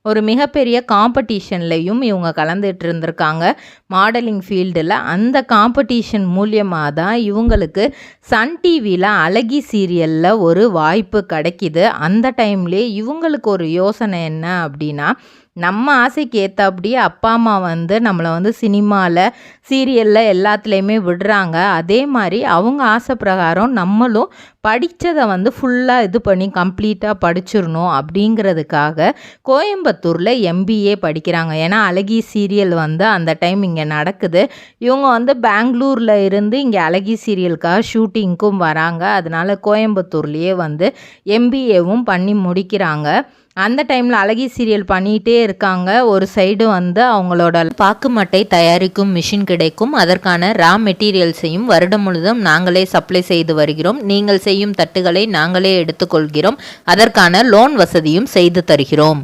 ஒரு மிகப்பெரிய காம்படிஷன்லையும் இவங்க கலந்துட்டு இருந்திருக்காங்க மாடலிங் ஃபீல்டில். அந்த காம்படிஷன் மூலியமாக தான் இவங்களுக்கு சன் டிவியில் அழகி சீரியலில் ஒரு வாய்ப்பு கிடைக்கிது. அந்த டைம்லேயே இவங்களுக்கு ஒரு யோசனை என்ன அப்படின்னா, நம்ம ஆசைக்கு ஏற்றாப்படியே அப்பா அம்மா நம்மளை சினிமாவில் சீரியலில் எல்லாத்துலேயுமே விடுறாங்க. அதே மாதிரி அவங்க ஆசை பிரகாரம் நம்மளும் படித்ததை ஃபுல்லாக இது பண்ணி கம்ப்ளீட்டாக படிச்சிடணும் அப்படிங்கிறதுக்காக கோயம்புத்தூரில் எம்பிஏ படிக்கிறாங்க. ஏன்னா அழகி சீரியல் அந்த டைம் இங்கே நடக்குது. இவங்க பெங்களூரில் இருந்து இங்கே அழகி சீரியலுக்காக ஷூட்டிங்க்கும் வராங்க. அதனால் கோயம்புத்தூர்லேயே எம்பிஏவும் பண்ணி முடிக்கிறாங்க. அந்த டைமில் அழகி சீரியல் பண்ணிகிட்டே இருக்காங்க. ஒரு சைடு அவங்களோட பாக்கு மட்டை தயாரிக்கும் மிஷின் கிடைக்கும். அதற்கான ரா மெட்டீரியல்ஸையும் வருடம் முழுதும் நாங்களே சப்ளை செய்து வருகிறோம். நீங்கள் செய்யும் தட்டுகளை நாங்களே எடுத்துக்கொள்கிறோம். அதற்கான லோன் வசதியும் செய்து தருகிறோம்.